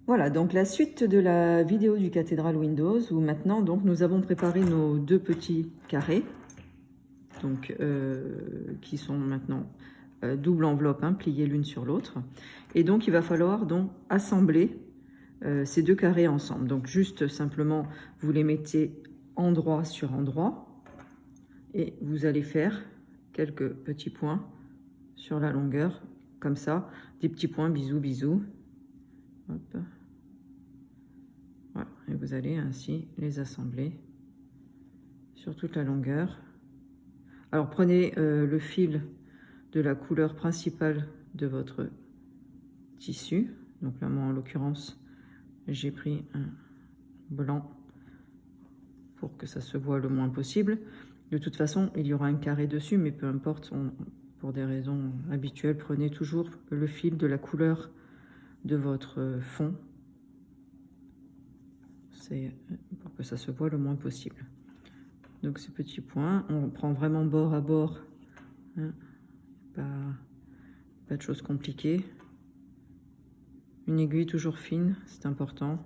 Voilà, donc la suite de la vidéo du Cathédrale Windows, où maintenant donc nous avons préparé nos deux petits carrés, donc qui sont maintenant double enveloppe, hein, pliées l'une sur l'autre. Et donc il va falloir donc assembler ces deux carrés ensemble. Donc juste simplement, vous les mettez endroit sur endroit, et vous allez faire quelques petits points sur la longueur, comme ça, des petits points, bisous, bisous. Hop. Voilà, et vous allez ainsi les assembler sur toute la longueur. Alors prenez le fil de la couleur principale de votre tissu. Donc là, moi en l'occurrence, j'ai pris un blanc pour que ça se voit le moins possible. De toute façon, il y aura un carré dessus, mais peu importe, pour des raisons habituelles, prenez toujours le fil de la couleur de votre fond. C'est pour que ça se voit le moins possible. Donc ces petits points, on prend vraiment bord à bord, hein, pas de choses compliquées. Une aiguille toujours fine, c'est important.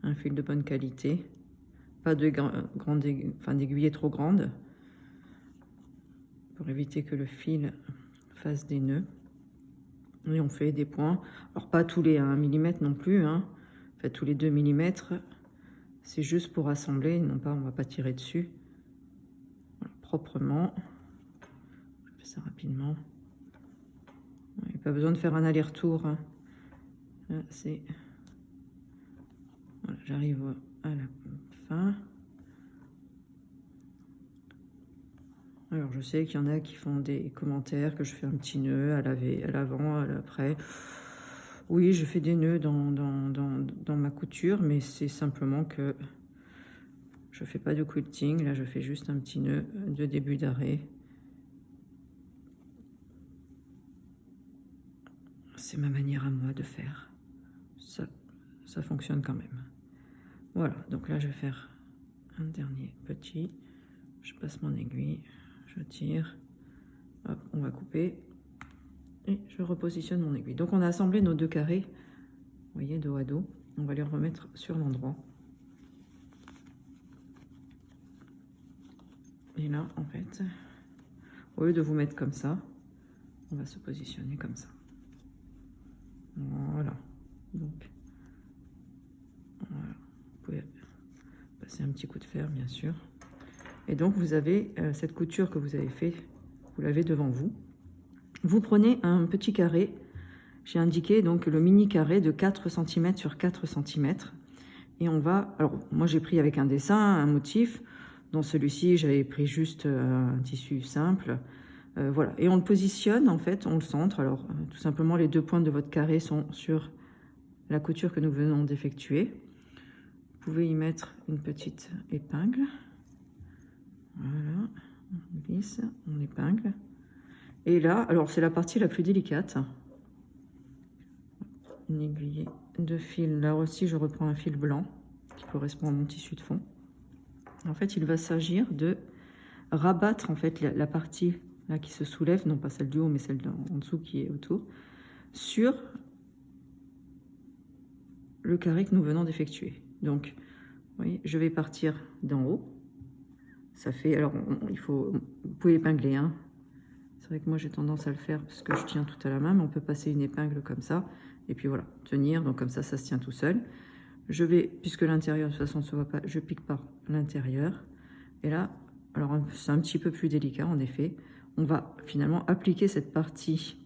Un fil de bonne qualité. Pas de grande d'aiguille trop grande, pour éviter que le fil fasse des nœuds. Et on fait des points. Alors pas tous les 1 mm non plus, hein. Faites tous les 2 mm. C'est juste pour assembler, non pas, on va pas tirer dessus. Voilà, proprement. Je fais ça rapidement. Il n'y a pas besoin de faire un aller-retour, hein. Là, c'est... Voilà, j'arrive à la fin. Alors, je sais qu'il y en a qui font des commentaires que je fais un petit nœud à l'avant, à l'après. Oui, je fais des nœuds dans ma couture, mais c'est simplement que je fais pas de quilting. Là, je fais juste un petit nœud de début d'arrêt. C'est ma manière à moi de faire. Ça fonctionne quand même. Voilà, donc là, je vais faire un dernier petit. Je passe mon aiguille, je tire. Hop, on va couper. Et je repositionne mon aiguille. Donc, on a assemblé nos deux carrés. Vous voyez, dos à dos. On va les remettre sur l'endroit. Et là, en fait, au lieu de vous mettre comme ça, on va se positionner comme ça. Voilà. Donc, voilà. Vous pouvez passer un petit coup de fer, bien sûr. Et donc, vous avez cette couture que vous avez fait, vous l'avez devant vous. Vous prenez un petit carré. J'ai indiqué donc le mini carré de 4 cm sur 4 cm. Et on va... Alors, moi, j'ai pris avec un dessin, un motif. Dans celui-ci, j'avais pris juste un tissu simple. Voilà. Et on le positionne, en fait, on le centre. Alors, tout simplement, les deux pointes de votre carré sont sur la couture que nous venons d'effectuer. Vous pouvez y mettre une petite épingle. Voilà. On glisse, on épingle. Et là, alors, c'est la partie la plus délicate. Une aiguille de fil. Là aussi, je reprends un fil blanc qui correspond à mon tissu de fond. En fait, il va s'agir de rabattre en fait la partie là qui se soulève, non pas celle du haut, mais celle en dessous qui est autour, sur le carré que nous venons d'effectuer. Donc, vous voyez, je vais partir d'en haut. Ça fait, alors, vous pouvez épingler, hein. C'est vrai que moi j'ai tendance à le faire parce que je tiens tout à la main, mais on peut passer une épingle comme ça, et puis voilà, tenir, donc comme ça se tient tout seul. Je vais, puisque l'intérieur de toute façon ne se voit pas, je pique par l'intérieur. Et là, alors c'est un petit peu plus délicat en effet, on va finalement appliquer cette partie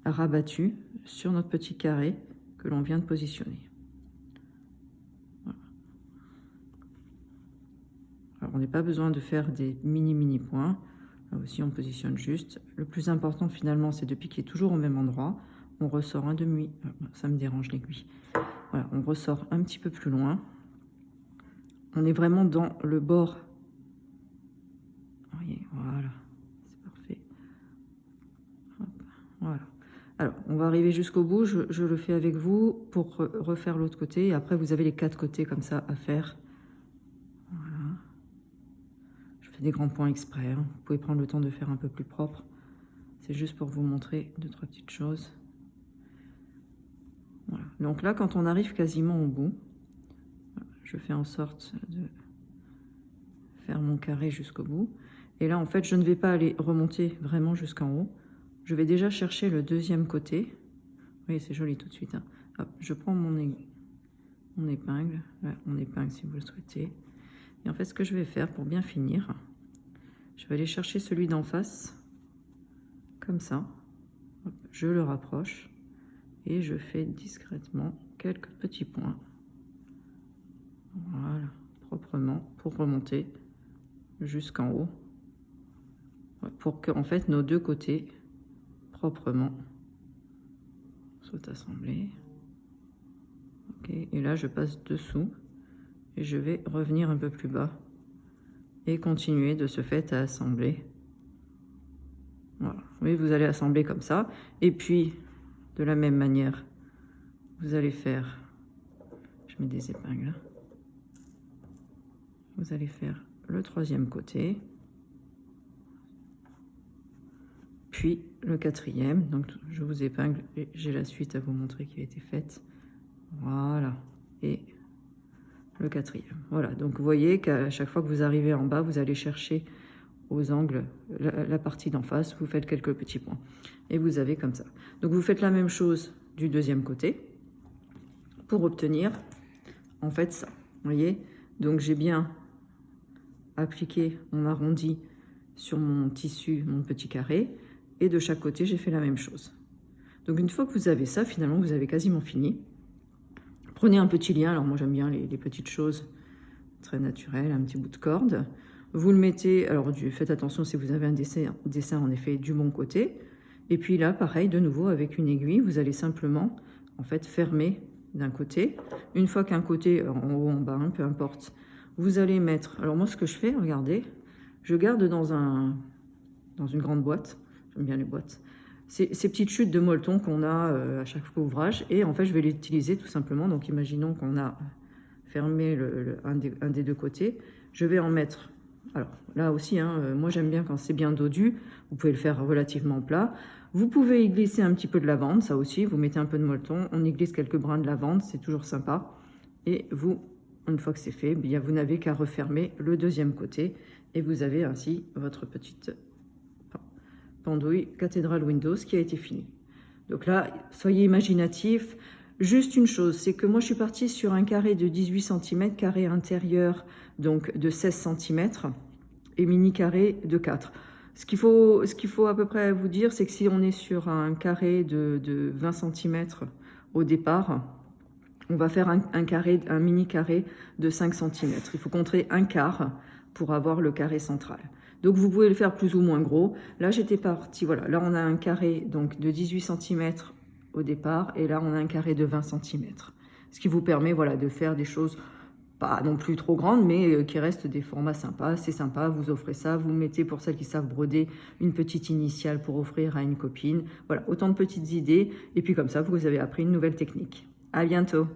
rabattue sur notre petit carré que l'on vient de positionner. Voilà. Alors on n'a pas besoin de faire des mini points. Là aussi on positionne juste. Le plus important finalement c'est de piquer toujours au même endroit. On ressort un demi, ça me dérange l'aiguille. Voilà, on ressort un petit peu plus loin. On est vraiment dans le bord. Vous voyez, voilà, c'est parfait. Hop, voilà. Alors, on va arriver jusqu'au bout. Je le fais avec vous pour refaire l'autre côté. Et après, vous avez les 4 côtés comme ça à faire. Voilà. Je fais des grands points exprès, hein. Vous pouvez prendre le temps de faire un peu plus propre. C'est juste pour vous montrer 2-3 petites choses. Voilà. Donc là, quand on arrive quasiment au bout, je fais en sorte de faire mon carré jusqu'au bout. Et là, en fait, je ne vais pas aller remonter vraiment jusqu'en haut. Je vais déjà chercher le deuxième côté. Oui, c'est joli tout de suite. Hein. Hop, je prends mon épingle, là, mon épingle si vous le souhaitez. Et en fait, ce que je vais faire pour bien finir, je vais aller chercher celui d'en face, comme ça. Hop, je le rapproche et je fais discrètement quelques petits points. Voilà, proprement, pour remonter jusqu'en haut. Pour que, en fait, nos deux côtés, proprement, soient assemblés. Ok, et là, je passe dessous et je vais revenir un peu plus bas et continuer de ce fait à assembler. Voilà, oui, vous allez assembler comme ça. Et puis, de la même manière, vous allez faire, je mets des épingles, vous allez faire le troisième côté, puis le quatrième. Donc, je vous épingle et j'ai la suite à vous montrer qui a été faite. Voilà, et le quatrième. Voilà, donc vous voyez qu'à chaque fois que vous arrivez en bas, vous allez chercher aux angles la partie d'en face, vous faites quelques petits points. Et vous avez comme ça. Donc vous faites la même chose du deuxième côté pour obtenir en fait ça. Vous voyez, donc j'ai bien appliqué mon arrondi sur mon tissu, mon petit carré, et de chaque côté, j'ai fait la même chose. Donc une fois que vous avez ça, finalement, vous avez quasiment fini. Prenez un petit lien, alors moi j'aime bien les petites choses très naturelles, un petit bout de corde. Vous le mettez, alors faites attention si vous avez un dessin en effet du bon côté. Et puis là, pareil, de nouveau, avec une aiguille, vous allez simplement en fait fermer d'un côté. Une fois qu'un côté, en haut, en bas, hein, peu importe, vous allez mettre, alors moi ce que je fais, regardez, je garde dans une grande boîte, j'aime bien les boîtes, ces petites chutes de molleton qu'on a à chaque ouvrage, et en fait je vais l'utiliser tout simplement. Donc imaginons qu'on a fermé un des deux côtés, je vais en mettre, alors là aussi, hein, moi j'aime bien quand c'est bien dodu, vous pouvez le faire relativement plat. Vous pouvez y glisser un petit peu de lavande, ça aussi, vous mettez un peu de molleton, on y glisse quelques brins de lavande, c'est toujours sympa. Et vous, une fois que c'est fait, bien, vous n'avez qu'à refermer le deuxième côté et vous avez ainsi votre petite pendouille Cathedral Windows qui a été finie. Donc là, soyez imaginatifs. Juste une chose, c'est que moi je suis partie sur un carré de 18 cm, carré intérieur donc de 16 cm et mini carré de 4. Ce qu'il faut à peu près vous dire, c'est que si on est sur un carré de 20 cm au départ, on va faire un mini carré de 5 cm. Il faut compter un quart pour avoir le carré central. Donc vous pouvez le faire plus ou moins gros. Là j'étais partie, voilà, là on a un carré donc de 18 cm au départ et là on a un carré de 20 cm. Ce qui vous permet voilà, de faire des choses pas non plus trop grandes, mais qui restent des formats sympas. C'est sympa, vous offrez ça, vous mettez pour celles qui savent broder une petite initiale pour offrir à une copine. Voilà, autant de petites idées et puis comme ça vous avez appris une nouvelle technique. À bientôt.